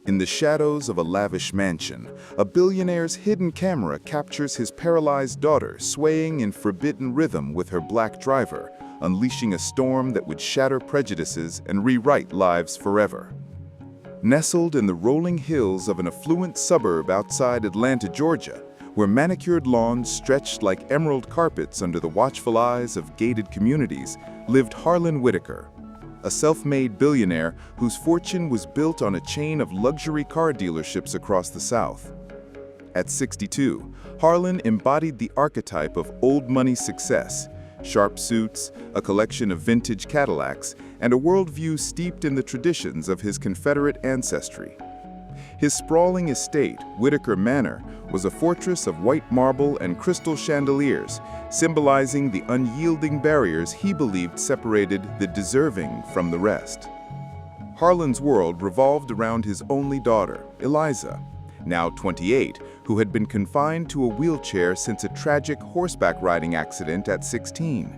In the shadows of a lavish mansion, a billionaire's hidden camera captures his paralyzed daughter swaying in forbidden rhythm with her black driver, unleashing a storm that would shatter prejudices and rewrite lives forever. Nestled in the rolling hills of an affluent suburb outside Atlanta, Georgia, where manicured lawns stretched like emerald carpets under the watchful eyes of gated communities, lived Harlan Whitaker, a self-made billionaire whose fortune was built on a chain of luxury car dealerships across the South. At 62, Harlan embodied the archetype of old money success: sharp suits, a collection of vintage Cadillacs, and a worldview steeped in the traditions of his Confederate ancestry. His sprawling estate, Whitaker Manor, was a fortress of white marble and crystal chandeliers, symbolizing the unyielding barriers he believed separated the deserving from the rest. Harlan's world revolved around his only daughter, Eliza, now 28, who had been confined to a wheelchair since a tragic horseback riding accident at 16.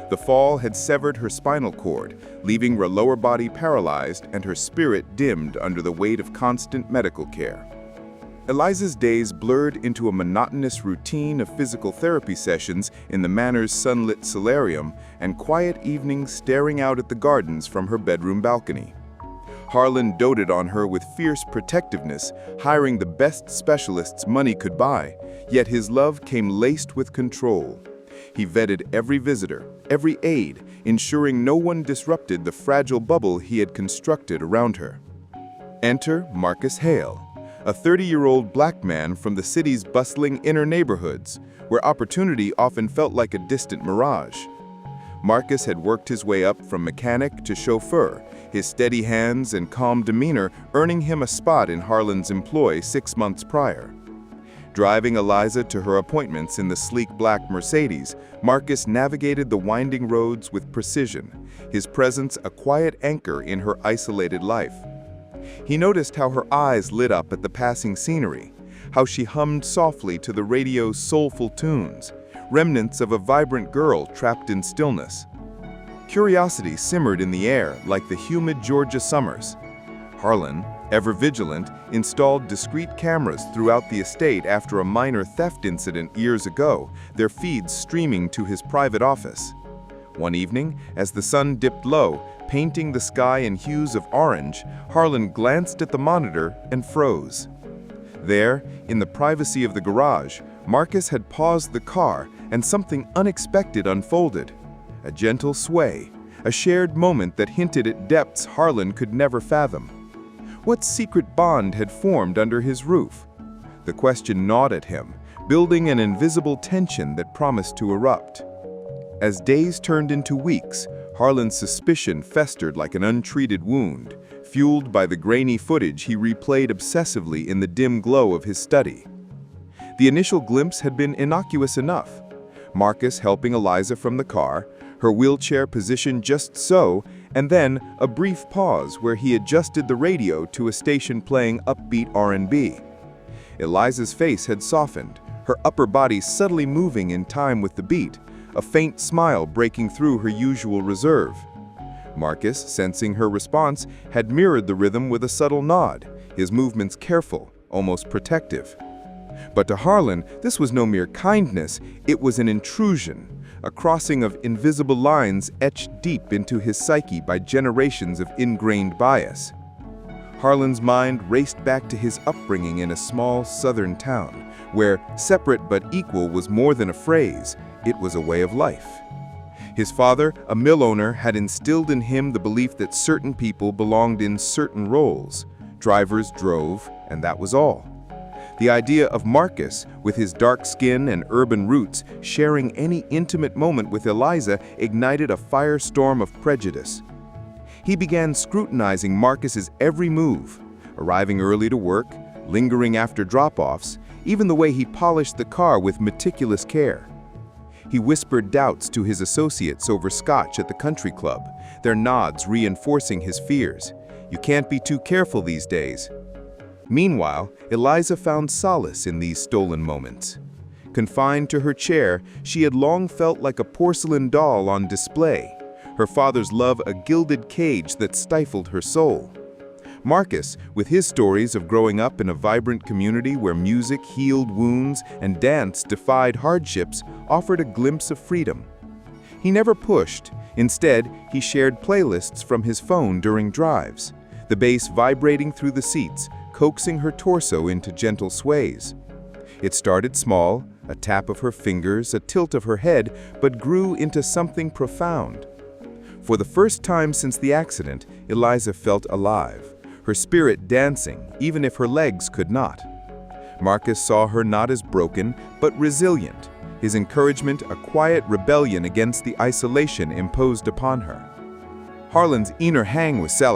The fall had severed her spinal cord, leaving her lower body paralyzed and her spirit dimmed under the weight of constant medical care. Eliza's days blurred into a monotonous routine of physical therapy sessions in the manor's sunlit solarium and quiet evenings staring out at the gardens from her bedroom balcony. Harlan doted on her with fierce protectiveness, hiring the best specialists money could buy, yet his love came laced with control. He vetted every visitor, every aide, ensuring no one disrupted the fragile bubble he had constructed around her. Enter Marcus Hale, a 30-year-old black man from the city's bustling inner neighborhoods, where opportunity often felt like a distant mirage. Marcus had worked his way up from mechanic to chauffeur, his steady hands and calm demeanor earning him a spot in Harlan's employ 6 months prior. Driving Eliza to her appointments in the sleek black Mercedes, Marcus navigated the winding roads with precision, his presence a quiet anchor in her isolated life. He noticed how her eyes lit up at the passing scenery, how she hummed softly to the radio's soulful tunes, remnants of a vibrant girl trapped in stillness. Curiosity simmered in the air like the humid Georgia summers. Harlan, ever vigilant, installed discreet cameras throughout the estate after a minor theft incident years ago, their feeds streaming to his private office. One evening, as the sun dipped low, painting the sky in hues of orange, Harlan glanced at the monitor and froze. There, in the privacy of the garage, Marcus had paused the car and something unexpected unfolded. A gentle sway, a shared moment that hinted at depths Harlan could never fathom. What secret bond had formed under his roof? The question gnawed at him, building an invisible tension that promised to erupt. As days turned into weeks, Harlan's suspicion festered like an untreated wound, fueled by the grainy footage he replayed obsessively in the dim glow of his study. The initial glimpse had been innocuous enough. Marcus helping Eliza from the car, her wheelchair positioned just so, and then a brief pause where he adjusted the radio to a station playing upbeat R&B. Eliza's face had softened, her upper body subtly moving in time with the beat, a faint smile breaking through her usual reserve. Marcus, sensing her response, had mirrored the rhythm with a subtle nod, his movements careful, almost protective. But to Harlan, this was no mere kindness, it was an intrusion, a crossing of invisible lines etched deep into his psyche by generations of ingrained bias. Harlan's mind raced back to his upbringing in a small southern town, where separate but equal was more than a phrase, it was a way of life. His father, a mill owner, had instilled in him the belief that certain people belonged in certain roles. Drivers drove, and that was all. The idea of Marcus, with his dark skin and urban roots, sharing any intimate moment with Eliza ignited a firestorm of prejudice. He began scrutinizing Marcus's every move, arriving early to work, lingering after drop-offs, even the way he polished the car with meticulous care. He whispered doubts to his associates over scotch at the country club, their nods reinforcing his fears. You can't be too careful these days. Meanwhile, Eliza found solace in these stolen moments. Confined to her chair, she had long felt like a porcelain doll on display, her father's love a gilded cage that stifled her soul. Marcus, with his stories of growing up in a vibrant community where music healed wounds and dance defied hardships, offered a glimpse of freedom. He never pushed. Instead, he shared playlists from his phone during drives, the bass vibrating through the seats, coaxing her torso into gentle sways. It started small, a tap of her fingers, a tilt of her head, but grew into something profound. For the first time since the accident, Eliza felt alive, her spirit dancing, even if her legs could not. Marcus saw her not as broken, but resilient, his encouragement a quiet rebellion against the isolation imposed upon her. Harlan's inner hang with Sela